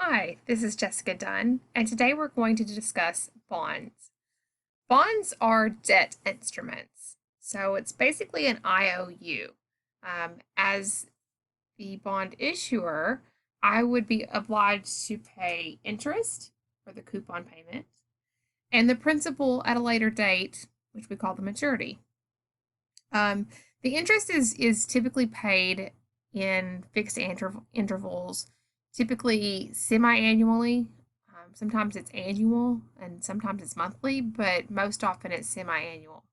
Hi, this is Jessica Dunn, and today we're going to discuss bonds. Bonds are debt instruments, so it's basically an IOU. As the bond issuer, I would be obliged to pay interest for the coupon payment and the principal at a later date, which we call the maturity. The interest is typically paid in fixed intervals, typically semi-annually. Sometimes it's annual and sometimes it's monthly, but most often it's semi-annual.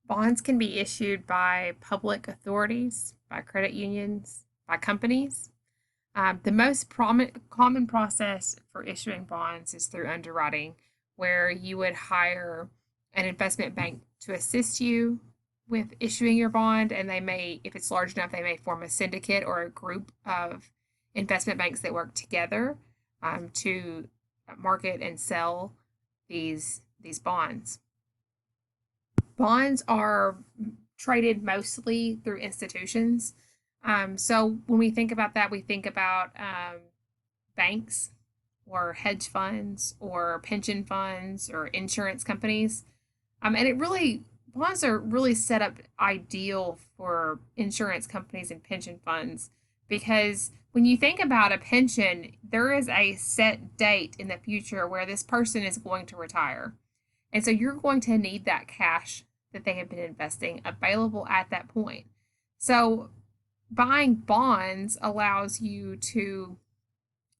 Bonds can be issued by public authorities, by credit unions, by companies. The most common process for issuing bonds is through underwriting, where you would hire an investment bank to assist you with issuing your bond, and they may, if it's large enough, they may form a syndicate or a group of investment banks that work together to market and sell these bonds. Bonds are traded mostly through institutions. So when we think about that, we think about banks or hedge funds or pension funds or insurance companies. And it really, bonds are really set up ideal for insurance companies and pension funds because when you think about a pension, there is a set date in the future where this person is going to retire. And so you're going to need that cash that they have been investing available at that point. So buying bonds allows you to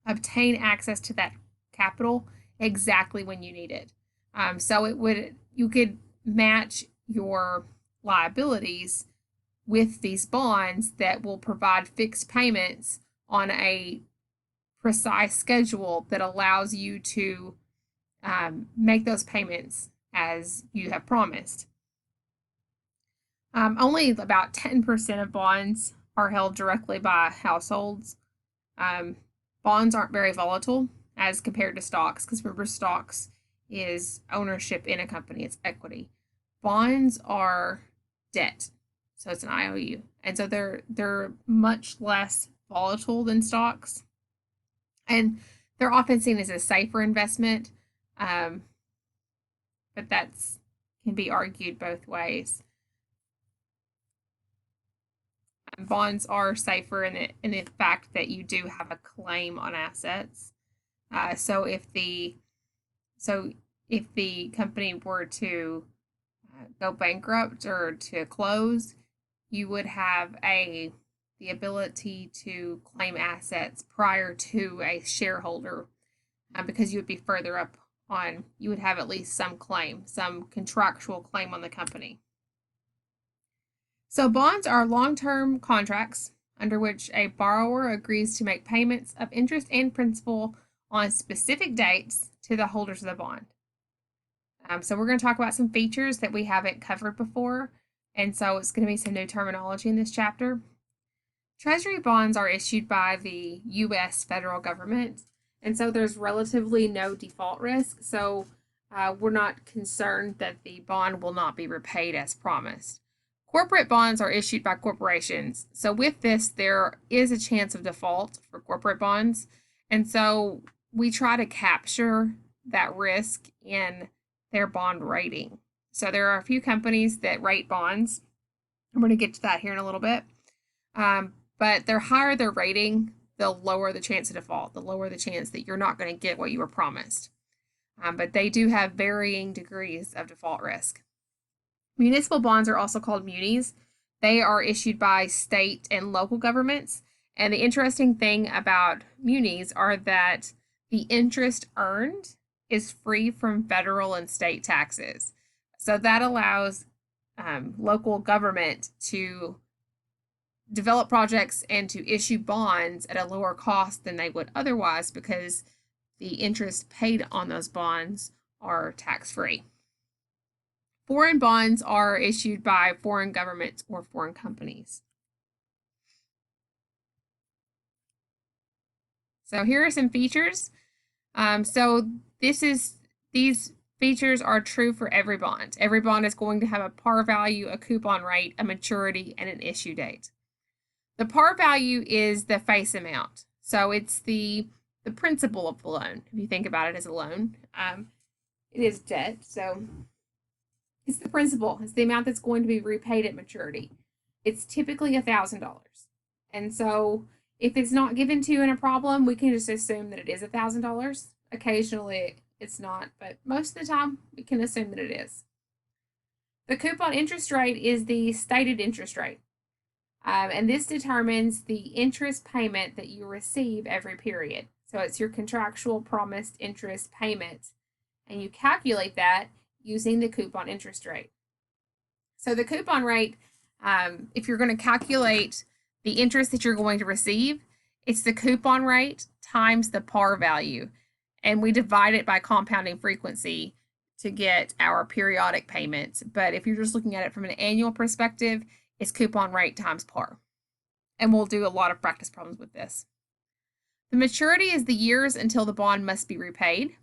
obtain access to that capital exactly when you need it. So you could match your liabilities with these bonds that will provide fixed payments on a precise schedule that allows you to make those payments as you have promised. Only about 10% of bonds are held directly by households. Bonds aren't very volatile as compared to stocks, because remember, stocks is ownership in a company, it's equity. Bonds are debt, so it's an IOU, and so they're much less volatile than stocks, and they're often seen as a safer investment, but that's can be argued both ways. Bonds are safer in the fact that you do have a claim on assets. So if the company were to go bankrupt or to close, you would have the ability to claim assets prior to a shareholder, because you would be further up on, you would have at least some claim, some contractual claim on the company. So bonds are long-term contracts under which a borrower agrees to make payments of interest and principal on specific dates to the holders of the bond. So we're going to talk about some features that we haven't covered before, and so it's going to be some new terminology in this chapter. Treasury bonds are issued by the U.S. federal government, and so there's relatively no default risk, so we're not concerned that the bond will not be repaid as promised. Corporate bonds are issued by corporations. So with this, there is a chance of default for corporate bonds. And so we try to capture that risk in their bond rating. So there are a few companies that rate bonds. I'm going to get to that here in a little bit. But the higher their rating, the lower the chance of default, the lower the chance that you're not going to get what you were promised. But they do have varying degrees of default risk. Municipal bonds are also called munis. They are issued by state and local governments. And the interesting thing about munis are that the interest earned is free from federal and state taxes. So that allows local government to develop projects and to issue bonds at a lower cost than they would otherwise, because the interest paid on those bonds are tax-free. Foreign bonds are issued by foreign governments or foreign companies. So here are some features. These features are true for every bond. Every bond is going to have a par value, a coupon rate, a maturity, and an issue date. The par value is the face amount. So it's the the principal of the loan. If you think about it as a loan, it is debt. So it's the principal. It's the amount that's going to be repaid at maturity. It's typically $1,000. And so if it's not given to you in a problem, we can just assume that it is $1,000. Occasionally it's not, but most of the time we can assume that it is. The coupon interest rate is the stated interest rate. And this determines the interest payment that you receive every period. So it's your contractual promised interest payment, and you calculate that using the coupon interest rate. So the coupon rate, if you're going to calculate the interest that you're going to receive, it's the coupon rate times the par value, and we divide it by compounding frequency to get our periodic payments. But if you're just looking at it from an annual perspective, it's coupon rate times par. And we'll do a lot of practice problems with this. The maturity is the years until the bond must be repaid,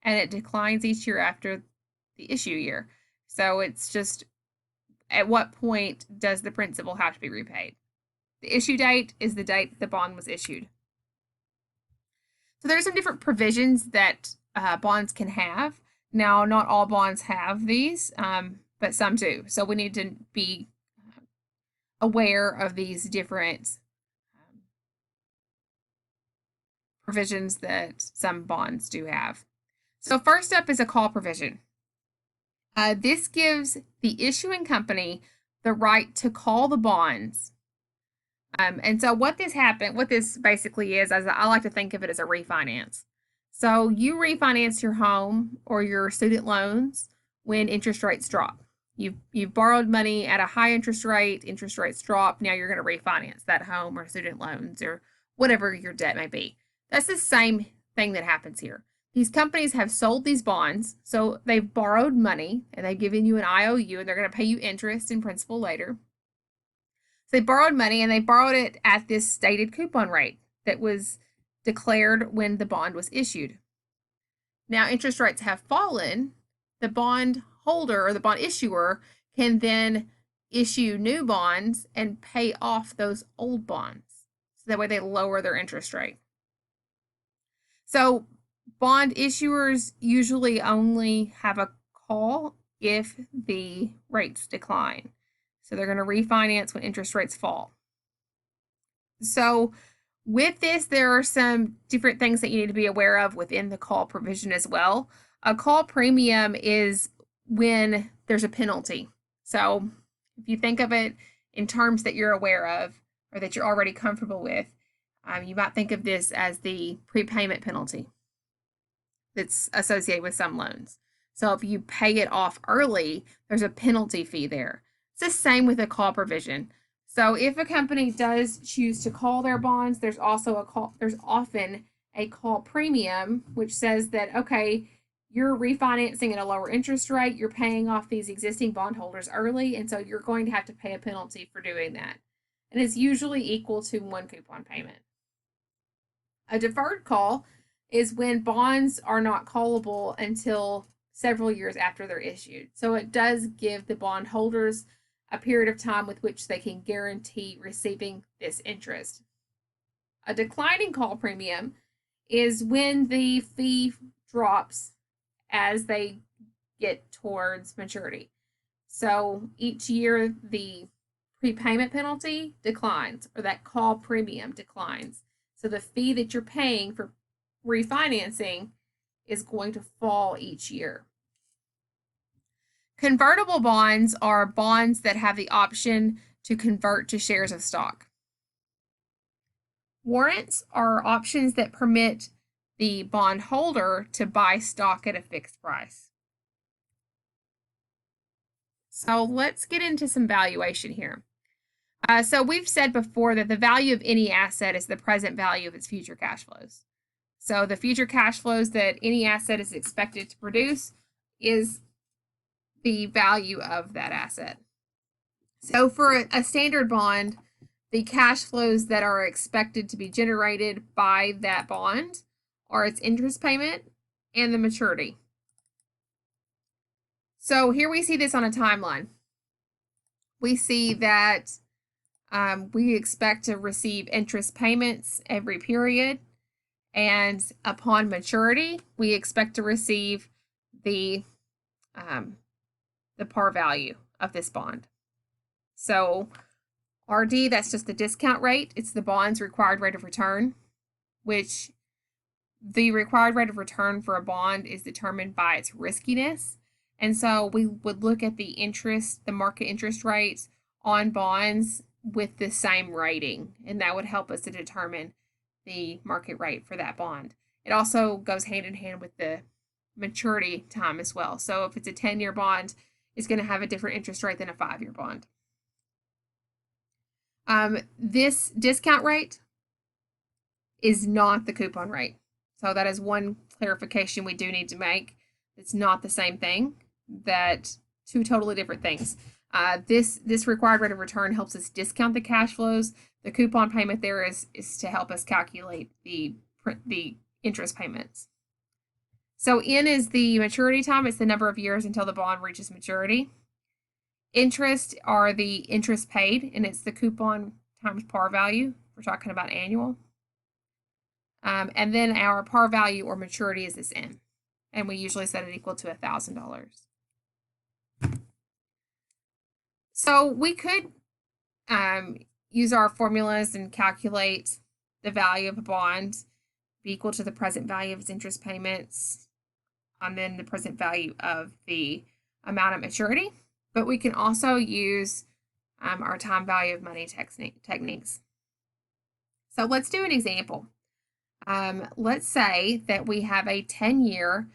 and it declines each year after the issue year. So it's just at what point does the principal have to be repaid? The issue date is the date the bond was issued. So there's some different provisions that bonds can have. Now, not all bonds have these, but some do. So we need to be aware of these different provisions that some bonds do have. So first up is a call provision. This gives the issuing company the right to call the bonds. And so what this basically is, as I like to think of it as a refinance. So you refinance your home or your student loans when interest rates drop. You've borrowed money at a high interest rates drop, now you're going to refinance that home or student loans or whatever your debt may be. That's the same thing that happens here. These companies have sold these bonds, so they've borrowed money and they've given you an IOU and they're going to pay you interest and principal later. So they borrowed money and they borrowed it at this stated coupon rate that was declared when the bond was issued. Now interest rates have fallen. The bond holder or the bond issuer can then issue new bonds and pay off those old bonds. So that way they lower their interest rate. So bond issuers usually only have a call if the rates decline. So they're going to refinance when interest rates fall. So with this, there are some different things that you need to be aware of within the call provision as well. A call premium is when there's a penalty. So if you think of it in terms that you're aware of or that you're already comfortable with, you might think of this as the prepayment penalty that's associated with some loans. So if you pay it off early, there's a penalty fee there. It's the same with a call provision. So if a company does choose to call their bonds, there's often a call premium, which says that, okay, you're refinancing at a lower interest rate, you're paying off these existing bondholders early, and so you're going to have to pay a penalty for doing that. And it's usually equal to one coupon payment. A deferred call is when bonds are not callable until several years after they're issued. So it does give the bondholders a period of time with which they can guarantee receiving this interest. A declining call premium is when the fee drops as they get towards maturity. So each year the prepayment penalty declines, or that call premium declines. So the fee that you're paying for refinancing is going to fall each year. Convertible bonds are bonds that have the option to convert to shares of stock. Warrants are options that permit the bondholder to buy stock at a fixed price. So let's get into some valuation here. So we've said before that the value of any asset is the present value of its future cash flows. So the future cash flows that any asset is expected to produce is the value of that asset. So for a standard bond, the cash flows that are expected to be generated by that bond are its interest payment and the maturity. So here we see this on a timeline. We see that we expect to receive interest payments every period, And upon maturity, we expect to receive the par value of this bond. So RD, that's just the discount rate. It's the bond's required rate of return, which the required rate of return for a bond is determined by its riskiness. And so we would look at the interest, the market interest rates on bonds with the same rating, and that would help us to determine the market rate for that bond. It also goes hand in hand with the maturity time as well. So if it's a 10-year bond, it's going to have a different interest rate than a 5-year bond. This discount rate is not the coupon rate. So that is one clarification we do need to make. It's not the same thing. That two totally different things. This required rate of return helps us discount the cash flows. The coupon payment there is to help us calculate the interest payments. So N is the maturity time. It's the number of years until the bond reaches maturity. Interest are the interest paid, and it's the coupon times par value. We're talking about annual. And then our par value or maturity is this N, and we usually set it equal to $1,000. So we could use our formulas and calculate the value of a bond be equal to the present value of its interest payments, and then the present value of the amount at maturity. But we can also use our time value of money techniques. So let's do an example. Let's say that we have a 10-year,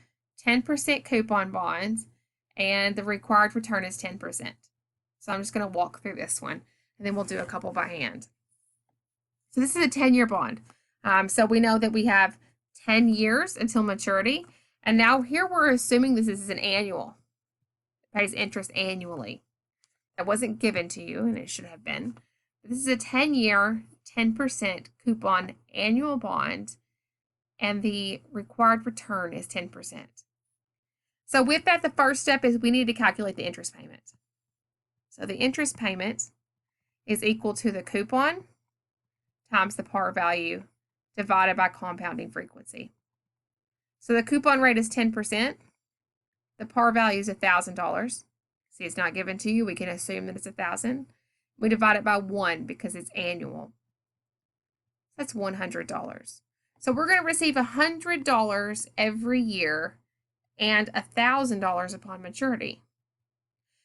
10% coupon bond, and the required return is 10%. So I'm just going to walk through this one, and then we'll do a couple by hand. So this is a 10-year bond. So we know that we have 10 years until maturity, and now here we're assuming this is an annual. It pays interest annually. That wasn't given to you, and it should have been. But this is a 10-year, 10% coupon annual bond, and the required return is 10%. So with that, the first step is we need to calculate the interest payment. So the interest payment is equal to the coupon times the par value divided by compounding frequency. So the coupon rate is 10%. The par value is $1,000. See, it's not given to you. We can assume that it's 1,000. We divide it by 1 because it's annual. That's $100. So we're going to receive $100 every year and $1,000 upon maturity.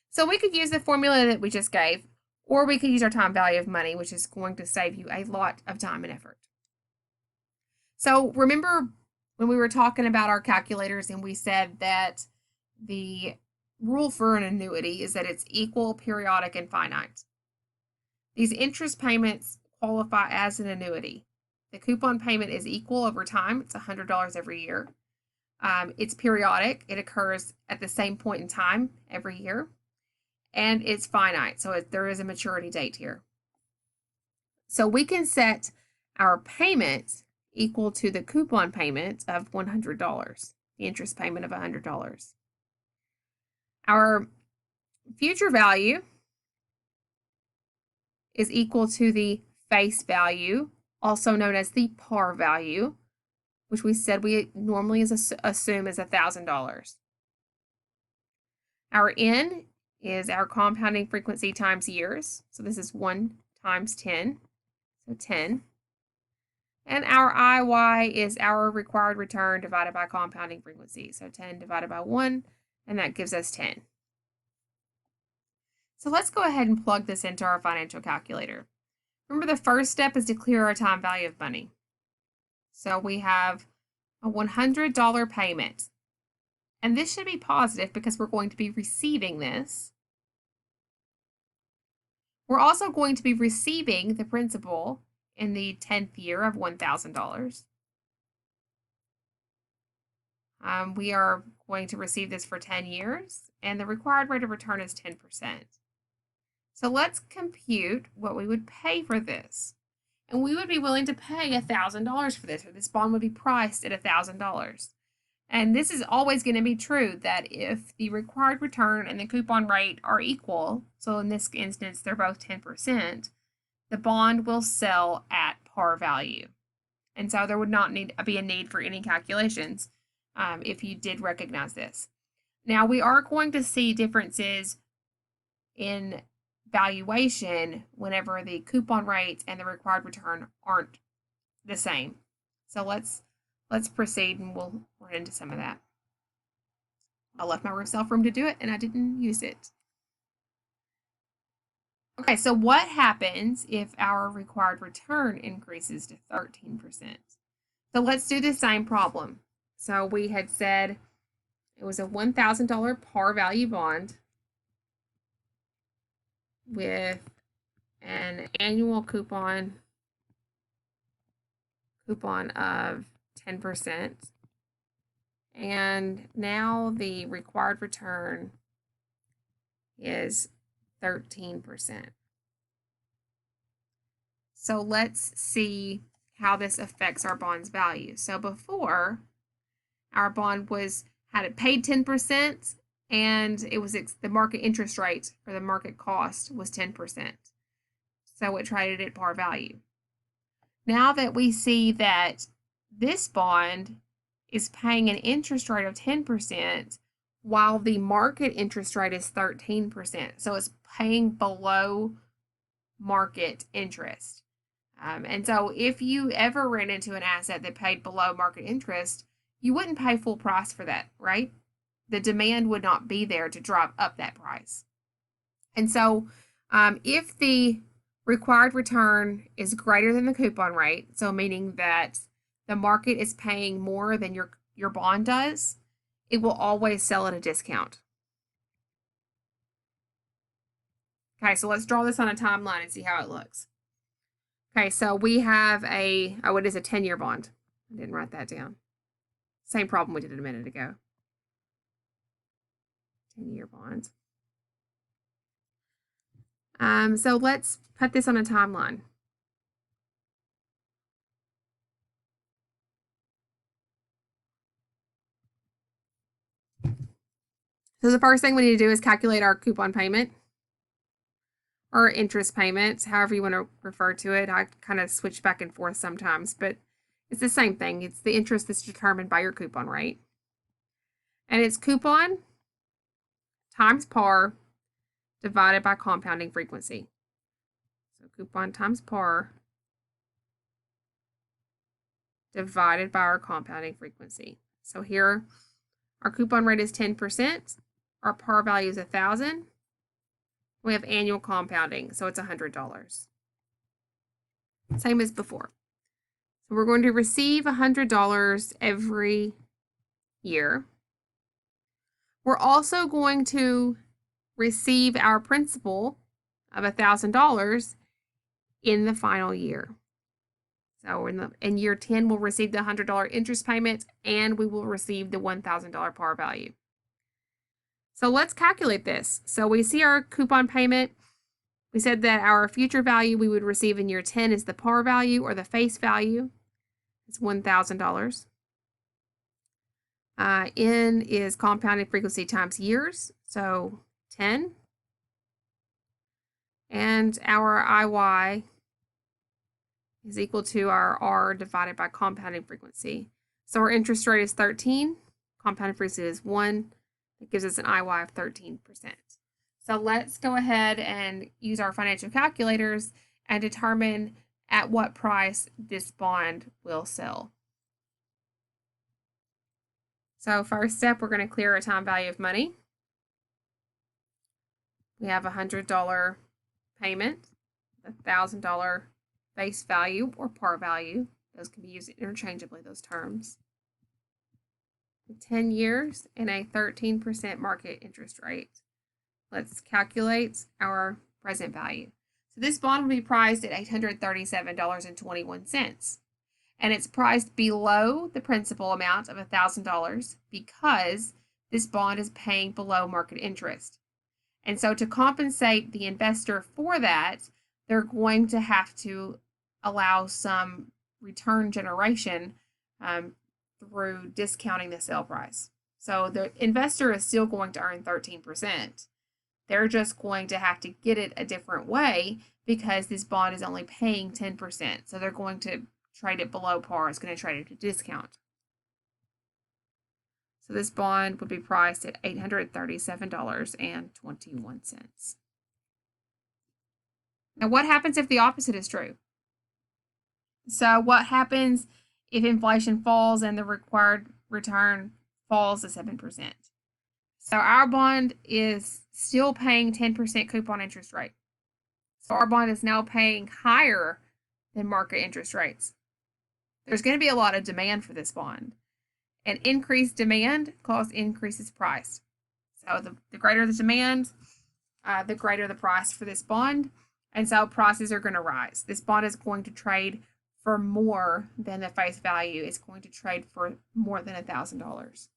So we could use the formula that we just gave, or we could use our time value of money, which is going to save you a lot of time and effort. So remember when we were talking about our calculators and we said that the rule for an annuity is that it's equal, periodic, and finite. These interest payments qualify as an annuity. The coupon payment is equal over time. It's $100 every year. It's periodic. It occurs at the same point in time every year. And it's finite, so there is a maturity date here. So we can set our payment equal to the coupon payment of $100, the interest payment of $100. Our future value is equal to the face value, also known as the par value, which we said we normally assume is $1,000. Our N is our compounding frequency times years. So this is 1 times 10, so 10. And our IY is our required return divided by compounding frequency. So 10 divided by 1, and that gives us 10. So let's go ahead and plug this into our financial calculator. Remember, the first step is to clear our time value of money. So we have a $100 payment. And this should be positive because we're going to be receiving this. We're also going to be receiving the principal in the 10th year of $1,000. We are going to receive this for 10 years, and the required rate of return is 10%. So let's compute what we would pay for this. And we would be willing to pay $1,000 for this, or this bond would be priced at $1,000. And this is always going to be true, that if the required return and the coupon rate are equal, so in this instance they're both 10%, the bond will sell at par value. And so there would not be a need for any calculations if you did recognize this. Now we are going to see differences in valuation whenever the coupon rate and the required return aren't the same. So let's proceed and we'll run into some of that. I left myself room to do it and I didn't use it. Okay, so what happens if our required return increases to 13%? So let's do the same problem. So we had said it was a $1,000 par value bond with an annual coupon of 10%. And now the required return is 13%. So let's see how this affects our bond's value. So before, our bond had it paid 10%, and it was the market interest rate or the market cost was 10%. So it traded at par value. Now that we see that this bond is paying an interest rate of 10% while the market interest rate is 13%. So it's paying below market interest. And so if you ever ran into an asset that paid below market interest, you wouldn't pay full price for that, right? The demand would not be there to drive up that price. And so if the required return is greater than the coupon rate, so meaning that the market is paying more than your bond does, it will always sell at a discount. Okay, so let's draw this on a timeline and see how it looks. Okay, so we have it is a 10-year bond. I didn't write that down. Same problem we did a minute ago. 10-year bonds. So let's put this on a timeline. So the first thing we need to do is calculate our coupon payment or interest payments, however you want to refer to it. I kind of switch back and forth sometimes, but it's the same thing. It's the interest that's determined by your coupon rate. And it's coupon times par divided by compounding frequency. So coupon times par divided by our compounding frequency. So here, our coupon rate is 10%. Our par value is $1,000. We have annual compounding, so it's $100. Same as before. So we're going to receive $100 every year. We're also going to receive our principal of $1,000 in the final year. So in year 10, we'll receive the $100 interest payment and we will receive the $1,000 par value. So let's calculate this. So we see our coupon payment. We said that our future value we would receive in year 10 is the par value or the face value. It's $1,000. N is compounded frequency times years, so 10. And our IY is equal to our R divided by compounding frequency. So our interest rate is 13, compounding frequency is 1. It gives us an IY of 13%. So let's go ahead and use our financial calculators and determine at what price this bond will sell. So first step, we're going to clear a time value of money. We have a $100 payment, a $1,000 face value or par value. Those can be used interchangeably, those terms. 10 years and a 13% market interest rate. Let's calculate our present value. So this bond will be priced at $837.21. And it's priced below the principal amount of $1,000 because this bond is paying below market interest. And so to compensate the investor for that, they're going to have to allow some return generation through discounting the sale price. So the investor is still going to earn 13%. They're just going to have to get it a different way because this bond is only paying 10%. So they're going to trade it below par, it's going to trade at a discount. So this bond would be priced at $837.21. Now, what happens if the opposite is true? So what happens if inflation falls and the required return falls to 7%? So our bond is still paying 10% coupon interest rate. So our bond is now paying higher than market interest rates. There's going to be a lot of demand for this bond. And increased demand increases price. So the greater the demand, the greater the price for this bond. And so prices are going to rise. This bond is going to trade for more than the face value. It's going to trade for more than $1,000.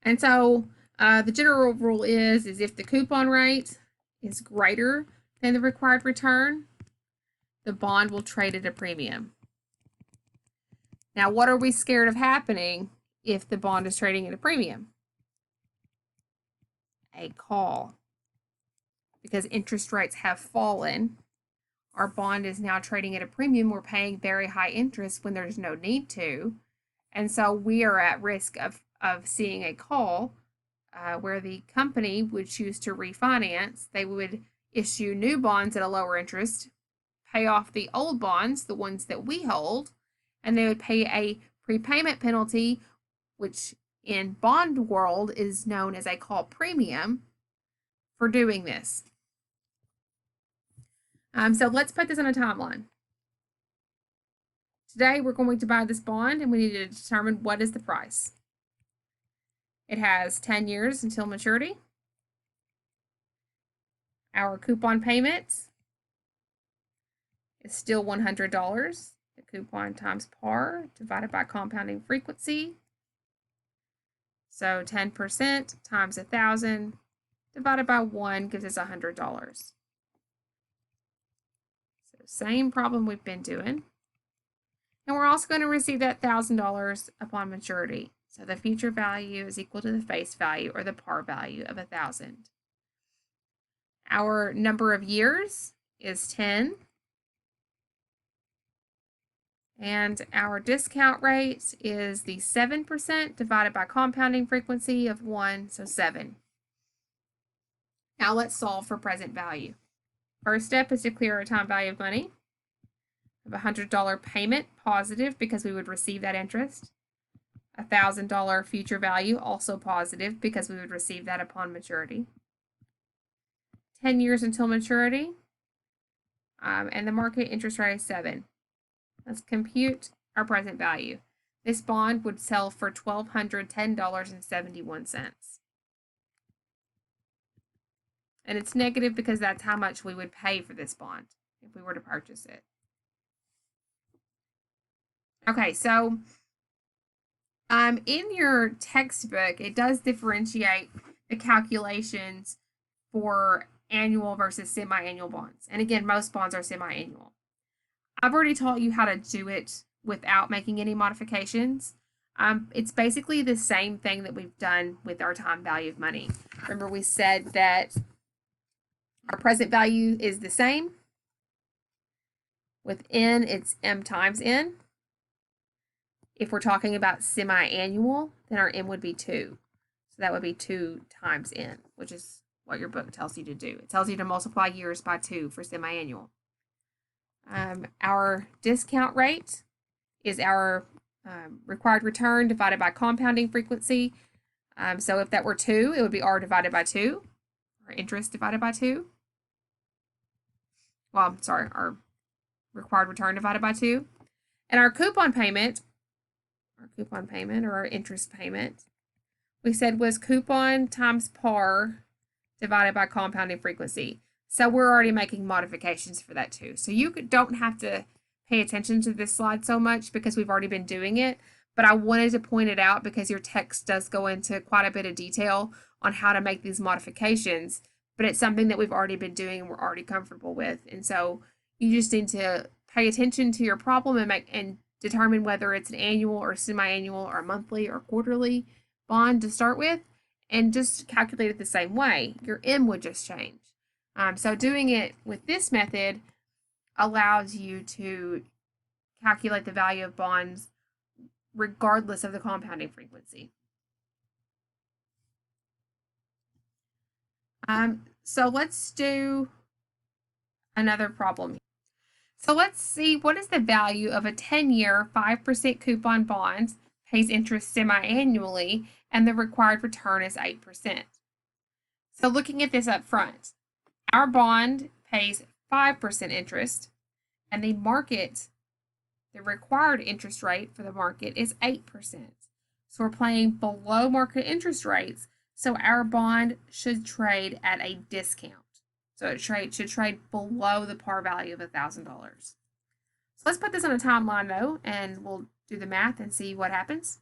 And so the general rule is if the coupon rate is greater than the required return, the bond will trade at a premium. Now, what are we scared of happening if the bond is trading at a premium? A call. Because interest rates have fallen, our bond is now trading at a premium. We're paying very high interest when there's no need to. And so we are at risk of seeing a call where the company would choose to refinance. They would issue new bonds at a lower interest, pay off the old bonds, the ones that we hold, and they would pay a prepayment penalty, which in bond world is known as a call premium, for doing this. So let's put this on a timeline. Today we're going to buy this bond and we need to determine what is the price. It has 10 years until maturity. Our coupon payment is still $100. The coupon times par divided by compounding frequency. So 10% times 1,000 divided by 1 gives us $100. So same problem we've been doing. And we're also going to receive that $1,000 upon maturity. So the future value is equal to the face value or the par value of 1,000. Our number of years is 10. And our discount rate is the 7% divided by compounding frequency of 1, so 7. Now let's solve for present value. First step is to clear our time value of money. We have a $100 payment positive because we would receive that interest. A $1,000 future value also positive because we would receive that upon maturity. 10 years until maturity, and the market interest rate is 7. Let's compute our present value. This bond would sell for $1,210.71. And it's negative because that's how much we would pay for this bond if we were to purchase it. Okay, so in your textbook, it does differentiate the calculations for annual versus semi-annual bonds. And again, most bonds are semi-annual. I've already taught you how to do it without making any modifications. It's basically the same thing that we've done with our time value of money. Remember, we said that our present value is the same. With N, it's M times N. If we're talking about semi-annual, then our M would be 2. So that would be 2 times N, which is what your book tells you to do. It tells you to multiply years by 2 for semi-annual. Our discount rate is our required return divided by compounding frequency. So if that were 2, it would be R divided by 2, or interest divided by 2. Well, I'm sorry, our required return divided by 2. And our coupon payment or our interest payment, we said was coupon times par divided by compounding frequency. So we're already making modifications for that too. So you don't have to pay attention to this slide so much because we've already been doing it, but I wanted to point it out because your text does go into quite a bit of detail on how to make these modifications, but it's something that we've already been doing and we're already comfortable with. And so you just need to pay attention to your problem and determine whether it's an annual or semi-annual or monthly or quarterly bond to start with, and just calculate it the same way. Your M would just change. So doing it with this method allows you to calculate the value of bonds regardless of the compounding frequency. So let's do another problem. So let's see, what is the value of a 10-year 5% coupon bond, pays interest semi-annually, and the required return is 8%. So looking at this up front, our bond pays 5% interest, and the required interest rate for the market is 8%. So we're paying below market interest rates, so our bond should trade at a discount. So it should trade below the par value of $1,000. So let's put this on a timeline though, and we'll do the math and see what happens.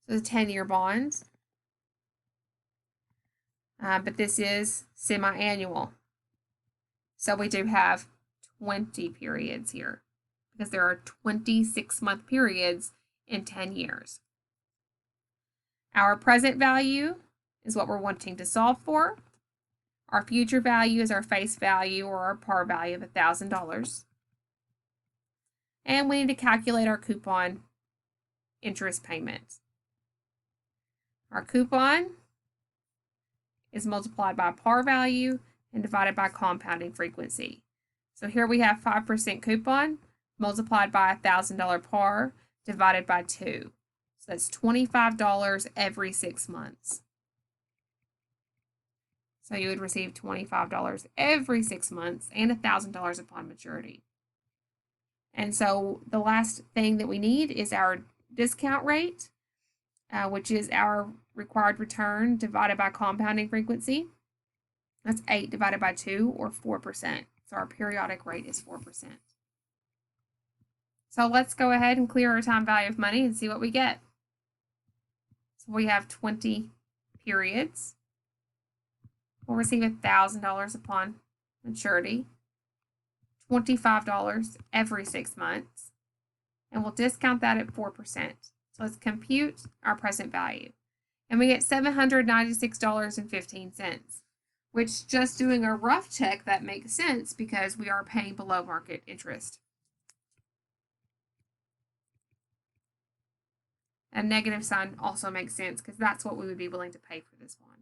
So the 10-year bonds, but this is semi-annual. So we do have 20 periods here because there are 26-month periods in 10 years. Our present value is what we're wanting to solve for. Our future value is our face value or our par value of $1,000. And we need to calculate our coupon interest payment. Our coupon is multiplied by par value and divided by compounding frequency. So here we have 5% coupon multiplied by $1,000 par divided by 2. So that's $25 every 6 months. So you would receive $25 every 6 months and $1,000 upon maturity. And so the last thing that we need is our discount rate, which is our required return divided by compounding frequency. That's 8 divided by 2, or 4%. So our periodic rate is 4%. So let's go ahead and clear our time value of money and see what we get. So we have 20 periods. We'll receive $1,000 upon maturity, $25 every 6 months, and we'll discount that at 4%. So let's compute our present value. And we get $796.15, which, just doing a rough check, that makes sense because we are paying below market interest. A negative sign also makes sense because that's what we would be willing to pay for this bond.